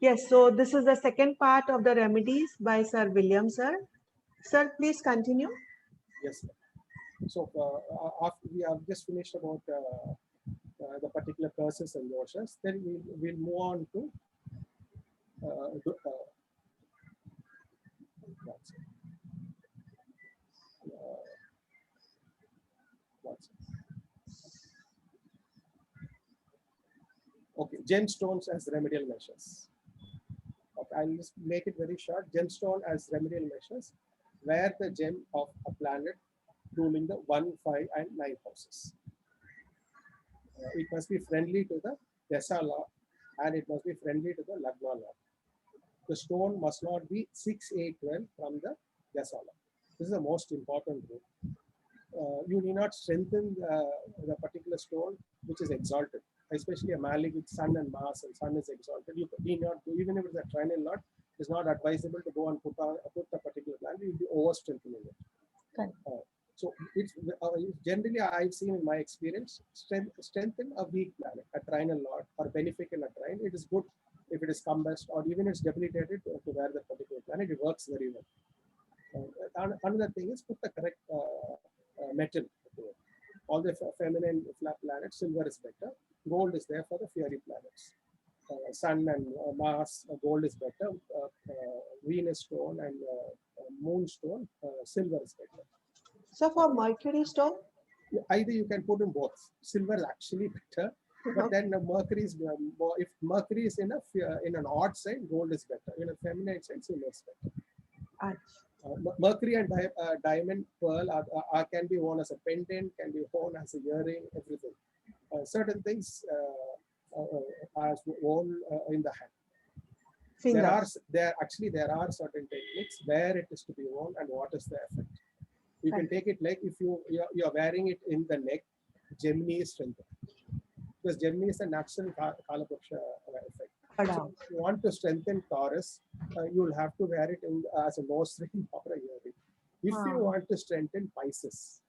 Yes, so this is the second part of the remedies by Sir William, sir. Sir, please continue. Yes, ma'am. So after we have just finished about the particular curses and doshas, then we'll move on to what's it? What's it? Okay, gemstones as remedial measures. Okay, I'll just make it very short. Gemstone as remedial measures, where the gem of a planet ruling the 1, 5, and 9 houses. It must be friendly to the Desa law, and it must be friendly to the Lagna law. The stone must not be 6, 8, 12 from the Desa law. This is the most important rule. You need not strengthen the particular stone which is exalted, especially a Malik with Sun and Mars, and Sun is exalted. You need not, even if it's a trinal lot, it's not advisable to go and put a particular planet. You'll be over strengthening it. Okay. So it's generally I've seen in my experience, strengthen a weak planet, a trinal lot or benefic in a trine. It is good if it is combust or even it's debilitated to wear the particular planet. It works very well. Another thing is put the correct metal. All the feminine flat planets, silver is better. Gold is there for the fiery planets. Sun and Mars, gold is better. Venus stone and moon stone, silver is better. So for Mercury stone? Either you can put in both. Silver is actually better, but then Mercury is if Mercury is in an odd sign, gold is better. In a feminine sign, silver is better. Mercury and diamond pearl can be worn as a pendant, can be worn as a earring, everything. Certain things as worn in the hand. There are certain techniques where it is to be worn and what is the effect. You can take it like if you are wearing it in the neck, Gemini is strengthened. Because Gemini is a natural Kalapuksha effect. So if you want to strengthen Taurus, you will have to wear it as a nose ring or a earring. If you want to strengthen Pisces,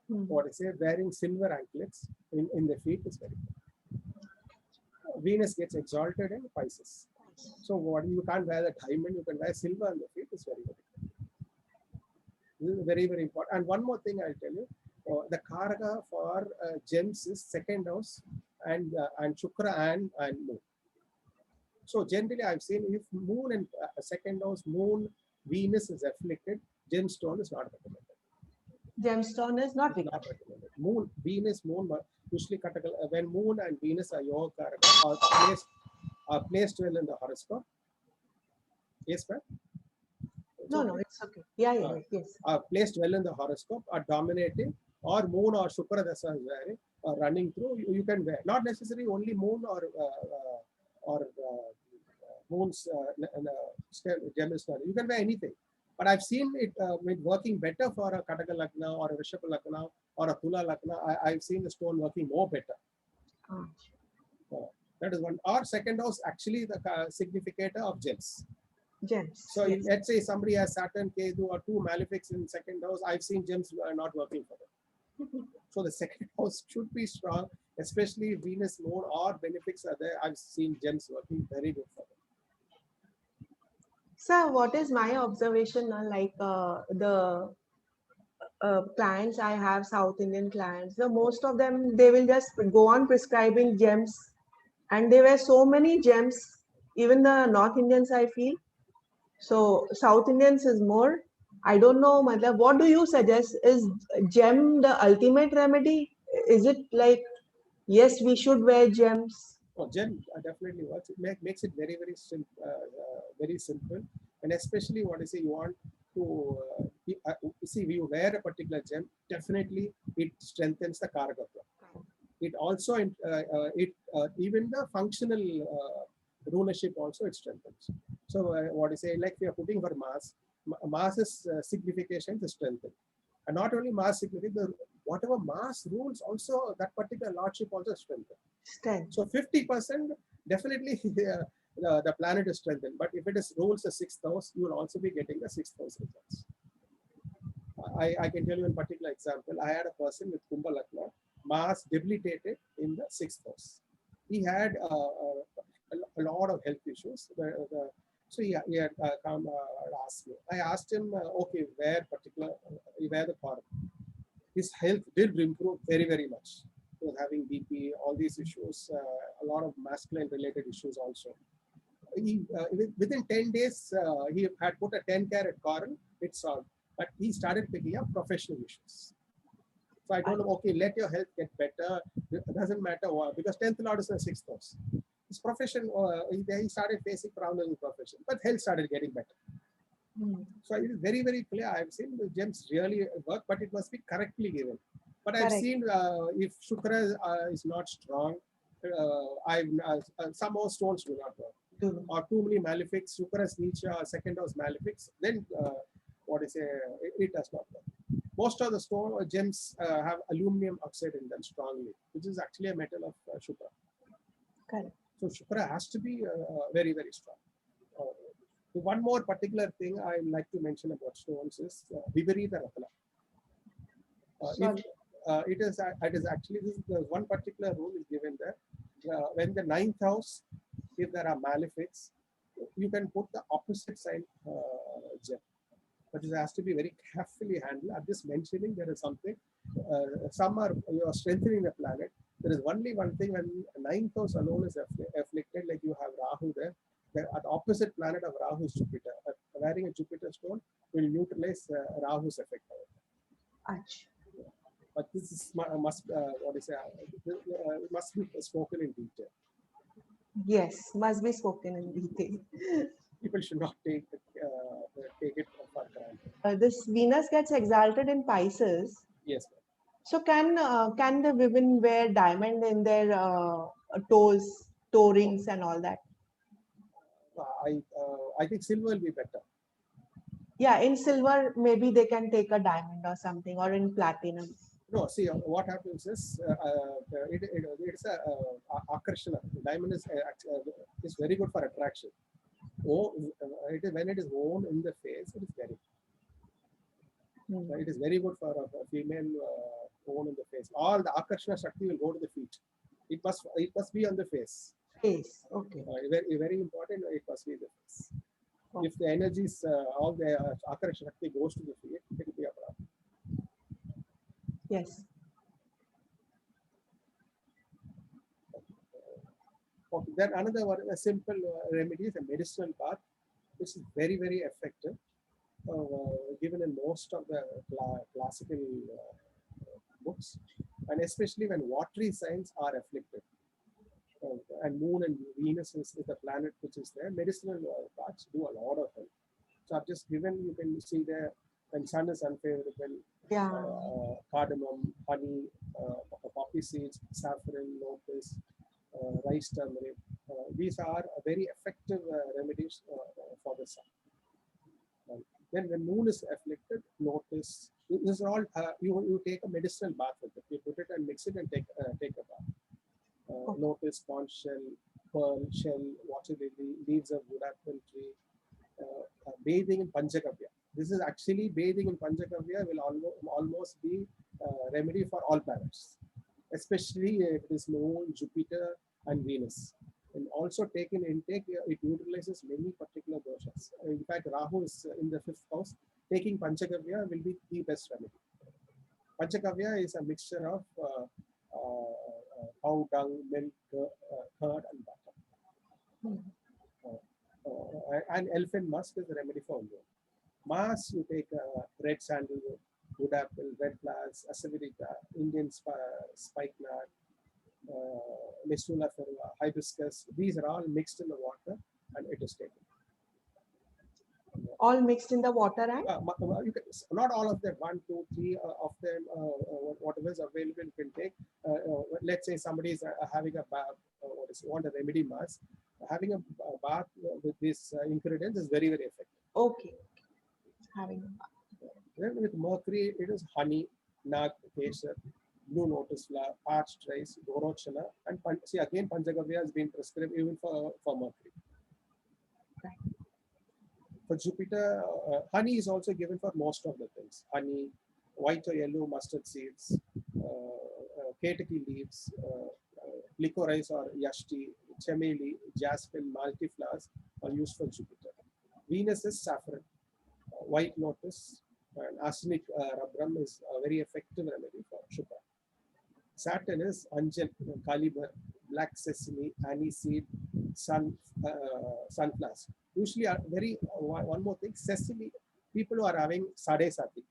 what I say, wearing silver anklets in the feet is very good. Venus gets exalted in Pisces. So what you can't wear the diamond, you can wear silver on the feet is very good. This is very, very important. And one more thing I'll tell you, the Karaka for gems is second house and Shukra and moon. So generally I've seen if moon and second house, moon, Venus is afflicted, gemstone is not recommended. Gemstone is not recommended. Moon, Venus, moon, usually when moon and Venus are yoga Karaka are placed well in the horoscope. Yes, ma'am? No, it's okay. Yeah, yes. Are placed well in the horoscope, are dominating, or moon or Shukra Dasa is wearing, or running through, you can wear. Not necessarily only moon or moon's gem is not. You can wear anything. But I've seen it working better for a Kataka Lagna or a Rishabha Lagna or a Tula Lagna. I've seen the stone working more better. That is one. Or second house, actually the significator of gems. So yes. Let's say somebody has Saturn, Ketu or 2 malefics in second house. I've seen gems not working for them. So the second house should be strong, especially Venus, Moon or benefics are there. I've seen gems working very good for them. Sir, what is my observation now? Like the clients I have, South Indian clients, the most of them, they will just go on prescribing gems, and there were so many gems. Even the North Indians, I feel. So South Indians is more. I don't know, Madhab, what do you suggest? Is gem the ultimate remedy? Is it like, yes, we should wear gems? Oh, gem definitely works. It makes it very, very simple. And especially what I say, you want to see, when you wear a particular gem, definitely it strengthens the Karaka. It also, even the functional rulership also it strengthens. So what I say, like we are putting for Mars, Mars's signification is strengthened. And not only Mars significant, whatever Mars rules also, that particular lordship also strengthened. So 50% definitely the planet is strengthened. But if it is rules the 6th house, you will also be getting the 6th house results. I can tell you in particular example. I had a person with Kumbha Lagna, Mars debilitated in the 6th house. He had a a lot of health issues. So he had come asked me. I asked him, okay, where the coroner. His health did improve very, very much. He was having BP, all these issues, a lot of masculine related issues also. Within 10 days, he had put a 10-carat coral, it solved. But he started picking up professional issues. So I told him, okay, let your health get better. It doesn't matter what, because 10th Lord is the 6th house. His profession, he started facing problems in profession, but health started getting better. So it is very, very clear. I've seen the gems really work, but it must be correctly given. But I've seen if Shukra is not strong, some more stones do not work. Or too many malefics, Shukra's Nicha, second house malefics, then it does not work. Most of the stone or gems have aluminum oxide in them strongly, which is actually a metal of Shukra. Correct. So Shukra has to be very, very strong. One more particular thing I like to mention about stones is Viparita Ratna. It is actually, one particular rule is given there. When the 9th house, if there are malefics, you can put the opposite sign gem. But it has to be very carefully handled. I'm just mentioning there is something. Some are, you are strengthening the planet. There is only one thing: when 9th house alone is afflicted, like you have Rahu there. The opposite planet of Rahu is Jupiter. Wearing a Jupiter stone will neutralize Rahu's effect. But this is, must be spoken in detail. Yes, must be spoken in detail. People should not take it for granted. This Venus gets exalted in Pisces. Yes. So can the women wear diamond in their toes, toe rings, and all that? I think silver will be better. Yeah, in silver, maybe they can take a diamond or something, or in platinum. No, see, what happens is it's a akarshana. Diamond is very good for attraction. When it is worn in the face, it is very good. It is very good for a female worn in the face. All the akarshana shakti will go to the feet. It must be on the face. Face, okay. Very important. It must be the face. Okay. If the energies, all the akarshana shakti goes to the feet, it will be a problem. Yes. Okay. Then another one, a simple remedy is a medicinal bath, which is very, very effective. Given in most of the classical books, and especially when watery signs are afflicted. And Moon and Venus is the planet which is there. Medicinal baths do a lot of help. So I've just given, you can see there, when sun is unfavorable, cardamom, honey, poppy seeds, saffron, lotus, rice turmeric. These are very effective remedies for the sun. Then when moon is afflicted, lotus. This is all you take a medicinal bath with it. You put it and mix it and take a bath. Lotus, conch shell, pearl shell, water lily, leaves of wood apple tree. Bathing in Panchakavya. This is actually bathing in Panchakavya will almost be remedy for all planets, especially if it is Moon, Jupiter, and Venus. And also taken intake, it neutralizes many particular doshas. In fact, Rahu is in the 5th house. Taking Panchakavya will be the best remedy. Panchakavya is a mixture of cow dung, milk, curd, and butter. And elephant musk is a remedy for wound. Mass, you take red sandalwood, wood apple, red flowers, asavirika, Indian spikenard, Mesula ferula, hibiscus. These are all mixed in the water and it is taken. All mixed in the water and? You can, not all of them, 1, 2, 3 of them, whatever is available you can take. Let's say somebody is having a bath, want a remedy mass. Having a bath with these ingredients is very, very effective. Okay. Having a bath. Then with mercury, it is honey, nag, kesar, blue lotus flower, parched rice, gorochana, and see again Panchagavya has been prescribed even for mercury. Right. For Jupiter, honey is also given for most of the things. Honey, white or yellow mustard seeds, ketaki leaves, licorice or yashti chameli, jasmine, multiflowers are used for Jupiter. Venus is saffron, white lotus, and arsenic rubrum is a very effective remedy for sugar. Saturn is anjan, caliber, black sesame, aniseed, sunflowers. Usually, one more thing, sesame. People who are having sade sati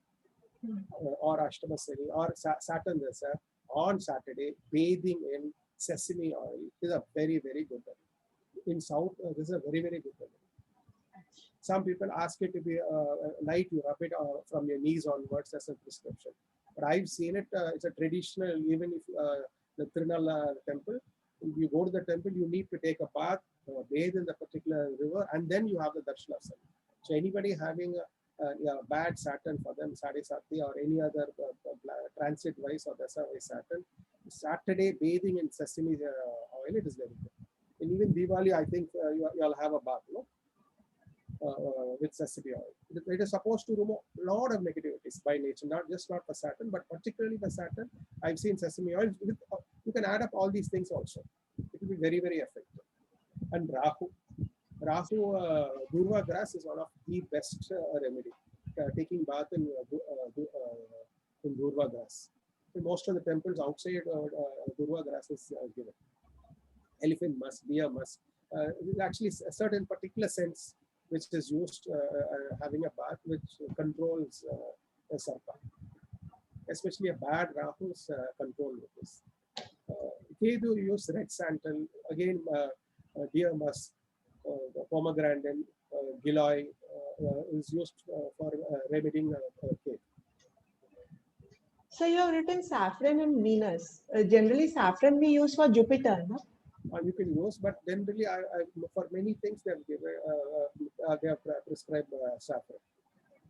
or ashtamasani or Saturn Dasa on Saturday, bathing in sesame oil is a very, very good remedy. In South, this is a very, very good remedy. Some people ask it to be light, you rub it from your knees onwards as a prescription. But I've seen it, it's a traditional, even if the Trinala temple, if you go to the temple, you need to take a bath, bathe in the particular river, and then you have the darshan of sun. So anybody having a bad Saturn for them, Sade Sati or any other transit wise or Dasa wise Saturn, Saturday bathing in sesame oil, it is very good. And even Diwali, I think you'll have a bath, no? With sesame oil. It is supposed to remove a lot of negativities by nature, not for Saturn, but particularly for Saturn. I've seen sesame oil. You can add up all these things also. It will be very, very effective. And Rahu, Durva grass is one of the best remedy. Taking bath in Durva grass. In most of the temples outside, Durva grass is given. Elephant musk, deer musk. There's actually a certain particular sense which is used having a bath which controls the sarpa. Especially a bad Rahu is controlled with this. Kedu use red santal, again deer musk, pomegranate, giloy is used for remedying Kedu. So you have written saffron and Venus. Generally, saffron we use for Jupiter, no? You can use, but generally, for many things they have given, they have prescribed saffron.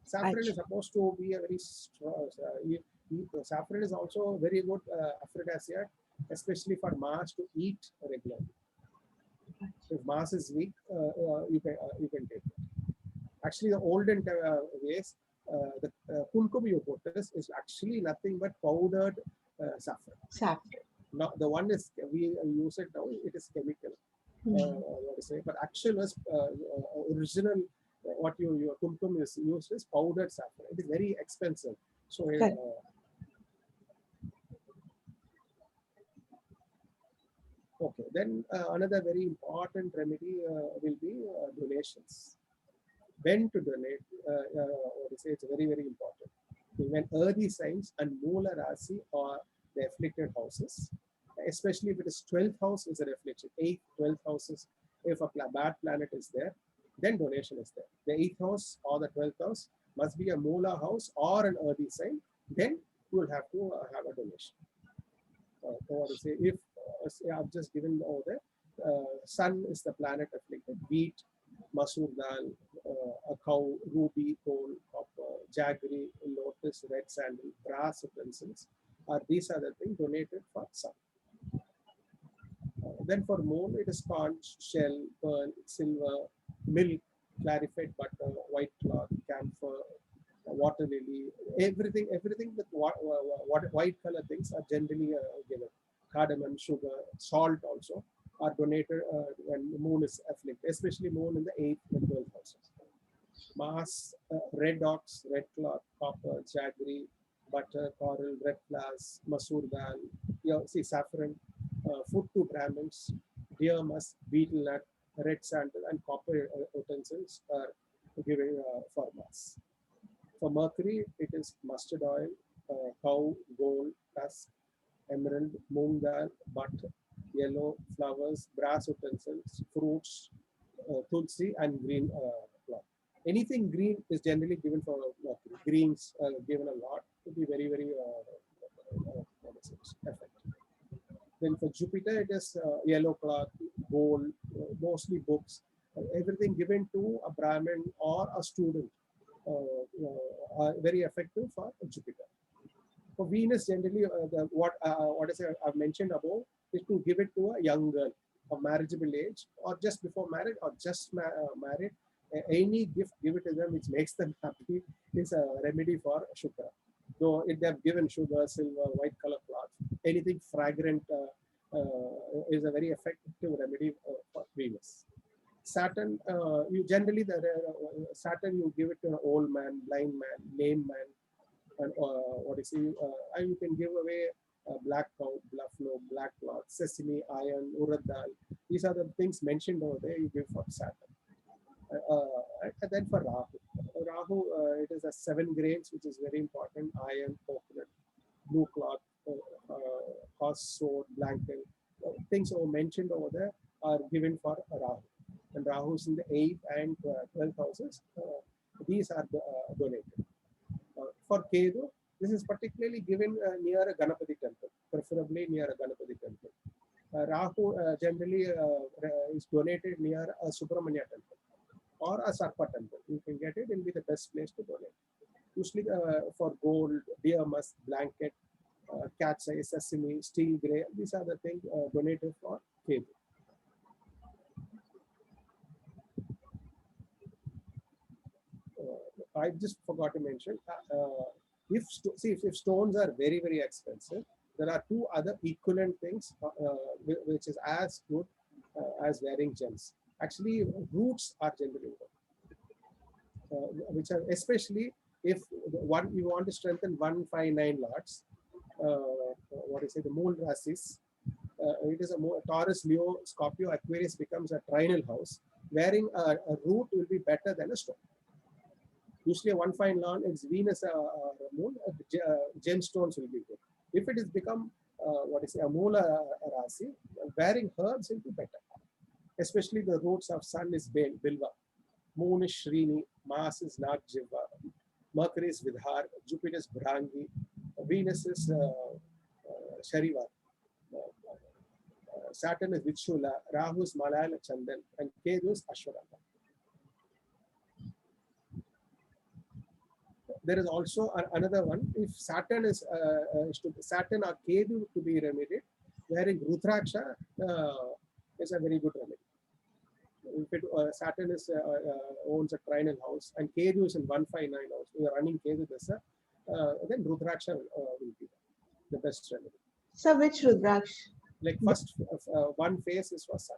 Saffron is supposed to be a very strong. Saffron is also very good aphrodisiac, especially for Mars to eat regularly. If Mars is weak, you can take it. Actually, the olden ways, the kumkum you put is actually nothing but powdered saffron. Saffron. Now the one is we use it now. It is chemical. What to say? But actual is original. What your kumkum is used is powdered saffron. It is very expensive. So. Okay, then another very important remedy will be donations. When to donate, what to say, it's very, very important. When early signs and Moola Rasi or the afflicted houses, especially if it is 12th house is a reflection, 8th, 12th houses, if a bad planet is there, then donation is there. The 8th house or the 12th house must be a Moola house or an early sign, then you will have to have a donation. So what to say, if I've just given over there, sun is the planet afflicted, wheat, masoor dal, a cow, ruby, coal, copper, jaggery, lotus, red sandal, brass utensils. These are the things donated for sun. Then for moon, it is conch, shell, pearl, silver, milk, clarified butter, white cloth, camphor, water lily, everything with white color things are generally given. Cardamom, sugar, salt also are donated when the moon is afflicted, especially moon in the 8th and 12th houses. Mars, red ox, red cloth, copper, jaggery, butter, coral, red flowers, masoor dal, saffron, food to Brahmins, deer musk, betel nut, red sandal, and copper utensils are given for Mars. For Mercury, it is mustard oil, cow, gold, tusk, emerald, moong dal, butter, yellow, flowers, brass utensils, fruits, tulsi, and green cloth. Anything green is generally given for Mercury. Greens given a lot to be very, very effective. Then for Jupiter, it is yellow cloth, gold, mostly books, everything given to a Brahmin or a student are very effective for Jupiter. For Venus, generally, what I've mentioned above is to give it to a young girl of marriageable age, or just before marriage, or just married. Any gift, give it to them which makes them happy is a remedy for Shukra. Though if they have given sugar, silver, white color cloth, anything fragrant, is a very effective remedy for Venus. Saturn, you generally Saturn you give it to an old man, blind man, lame man, and what is it? And you can give away black cow, buffalo, black cloth, sesame, iron, urad dal. These are the things mentioned over there. You give for Saturn. And then for Rahu, it is a 7 grains, which is very important: iron, coconut, blue cloth, horse sword, blanket. Things are mentioned over there are given for Rahu. And Rahu is in the 8th and 12th houses. These are donated. For Kedu, this is particularly given near a Ganapati temple, preferably near a Ganapati temple. Rahu generally is donated near a Subramanya temple or a Sarpa temple. You can get it, it will be the best place to donate. Usually for gold, deer musk, blanket, cat's eye, sesame, steel grey, these are the things donated for Kedu. I just forgot to mention, if stones are very, very expensive, there are 2 other equivalent things which is as good as wearing gems. Actually, roots are generally good, which are especially if you want to strengthen 159 lords. What is it? The moon rasis. It is a Taurus, Leo, Scorpio, Aquarius becomes a trinal house. Wearing a root will be better than a stone. Usually, a 159 lord, it's Venus moon. Gemstones will be good. If it is become a Moola Rasi, wearing herbs will be better. Especially the roots of Sun is Bilva, Moon is Shrini, Mars is Nagjiva, Mercury is Vidhar, Jupiter is Bhrangi, Venus is Shariva, Saturn is Vichula, Rahu is Malayala Chandan, and Kedu is Ashwarama. There is also another one. If Saturn is Saturn or Kedu to be remedied, wearing Rudraksha is a very good remedy. If it, Saturn is owns a trinal house and Kedu is in 159 house, we are running Kedu Dasa, then Rudraksha will be the best remedy. So which Rudraksh? Like first, one phase is for Sun.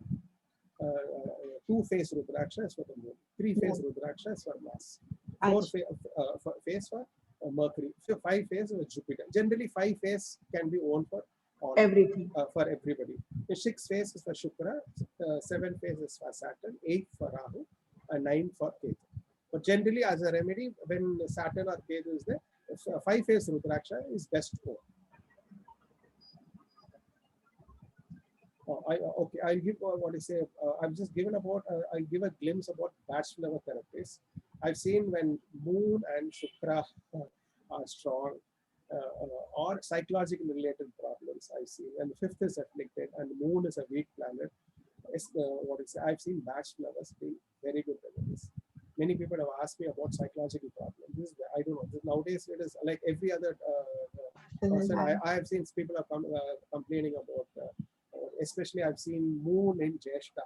2-phase Rudraksha is for the Moon. 3-phase Rudraksha is for Mars. 4-phase for Mercury. So 5-phase is Jupiter. Generally, 5-phase can be worn for all, everything. For everybody. The 6-phase is for Shukra. 7-phase is for Saturn. 8 for Rahu, and 9 for Ketu. But generally, as a remedy, when Saturn or Ketu is there, 5-phase Rudraksha is best worn. Okay, I'll give what I say. I've just given about. I'll give a glimpse about batch flower therapies. I've seen when Moon and Shukra are strong, or psychological related problems. I've seen, and the 5th is afflicted, and the Moon is a weak planet. I've seen batch flowers being very good remedies. Many people have asked me about psychological problems. I don't know. Nowadays, it is like every other person. I have seen people are complaining about. Especially, I've seen Moon in Jeshta.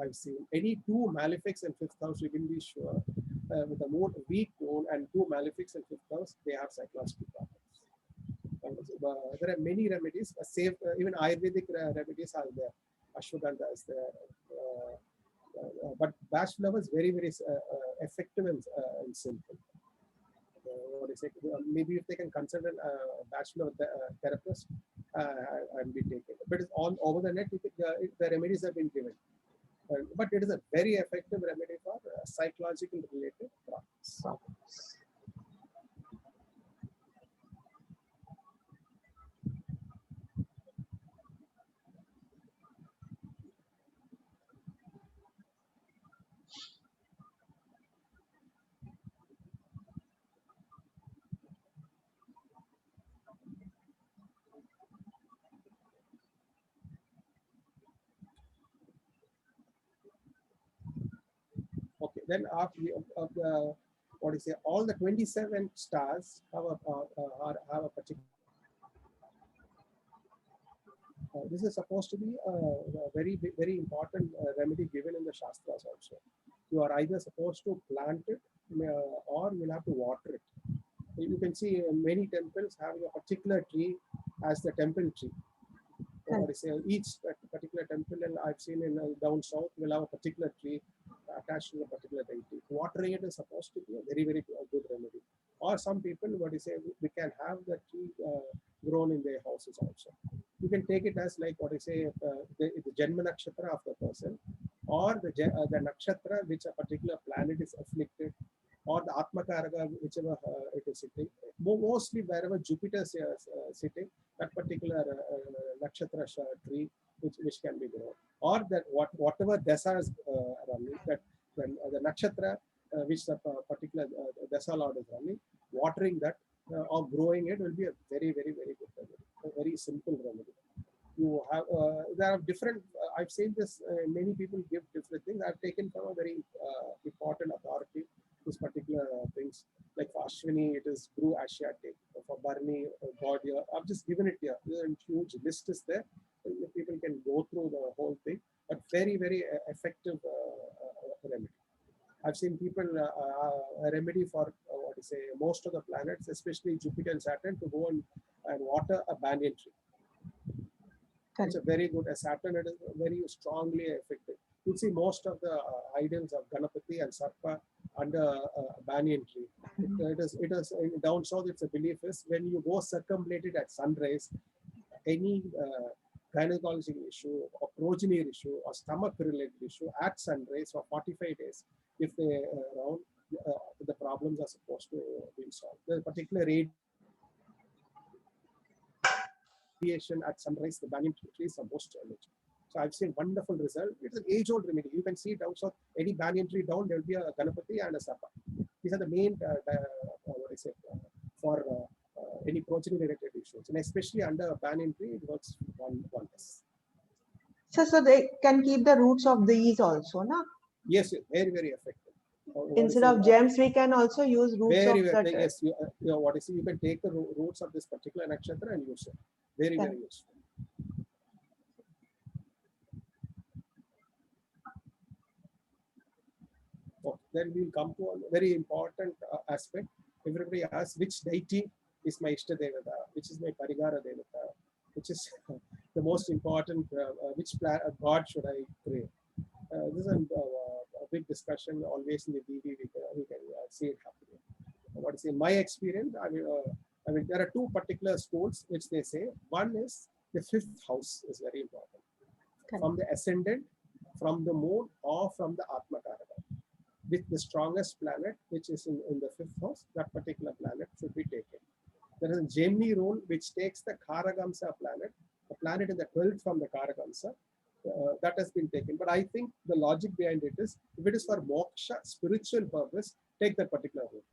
I've seen any 2 malefics in 5th house, you can be sure with the Moon, weak Moon, and 2 malefics in 5th house, they have psychological problems. There are many remedies. Even Ayurvedic remedies are there. Ashwagandha is there. But batch flower is very, very effective and simple. Maybe if they can consult a bachelor therapist and be taken. But it's all over the net. The remedies have been given. But it is a very effective remedy for psychological related problems. Okay, then after all the 27 stars have a particular. This is supposed to be a very, very important remedy given in the Shastras also. You are either supposed to plant it or you'll have to water it. You can see many temples having a particular tree as the temple tree. Or each particular temple, and I've seen in down south, will have a particular tree attached to a particular deity. Watering it is supposed to be a very, very good remedy. Or some people, we can have the tree grown in their houses also. You can take it as like the Janma nakshatra of the person, or the nakshatra which a particular planet is afflicted, or the Atma Karaka, whichever it is sitting. Mostly wherever Jupiter is sitting, that particular nakshatra tree which can be grown. Or that whatever dasa is running, that the nakshatra which the particular dasa lord is running, watering that or growing it will be a very, very, very good remedy, a very simple remedy. You have there are different. I've seen this. Many people give different things. I've taken from a very important authority this particular things. Like for Ashwini, it is Guru Asiatic. For Barni, God here. I've just given it here. There's a huge list is there. People can go through the whole thing, but very, very effective remedy. I've seen people a remedy for most of the planets, especially Jupiter and Saturn, to go and water a banyan tree. It's a very good. Saturn, it is very strongly effective. You see most of the idols of Ganapati and Sarpa under a banyan tree. It is down south. It's a belief is when you go circumambulate it at sunrise, any gynecological issue or progeny issue or stomach related issue at sunrise for 45 days, if they around, the problems are supposed to be solved. The particular radiation at sunrise, the banyan tree is the most challenging. So I've seen wonderful result. It's an age-old remedy. You can see down south, any banyan tree down, there will be a Ganapati and a Sapa. These are the main for any progeny-related issues, and especially under a banyan tree, it works wonders. So they can keep the roots of these also, na? Yes, very, very effective. Instead of gems, we can also use roots of the yes, you can take the roots of this particular nakshatra and use it. Very, very useful. Okay. Then we'll come to a very important aspect. Everybody asks which deity is my Ishta Devata, which is my Parigara Devata, which is the most important, which god should I pray. This is a big discussion always in the DV. We can see it happening. What is in my experience? I mean, there are two particular schools which they say. One is the fifth house is very important. Okay. From the ascendant, from the moon, or from the Atma Karaka. With the strongest planet, which is in the fifth house, that particular planet should be taken. There is a Gemini rule which takes the Karagamsa planet, the planet in the 12th from the Karagamsa. That has been taken. But I think the logic behind it is, if it is for moksha, spiritual purpose, take that particular rule.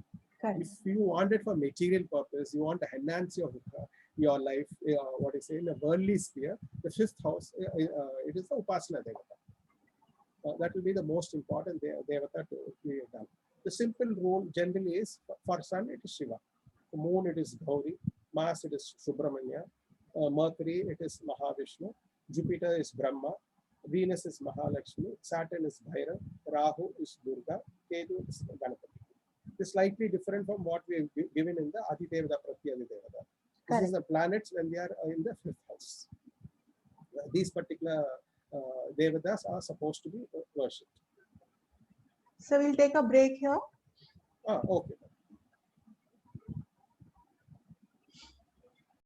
Okay. If you want it for material purpose, you want to enhance your life, in a worldly sphere, the fifth house, it is the Upasana Devata. That will be the most important Devata to be done. The simple rule generally is, for sun, it is Shiva. For moon, it is Gauri. Mars, it is Subramanya. Mercury, it is Mahavishnu. Jupiter is Brahma. Venus is Mahalakshmi. Saturn is Bhairav. Rahu is Durga. Ketu is Ganapati. It's slightly different from what we have given in the Adidevata Pratyadidevata. This is the planets when they are in the fifth house. These particular Devatas are supposed to be worshipped. So we'll take a break here. Okay.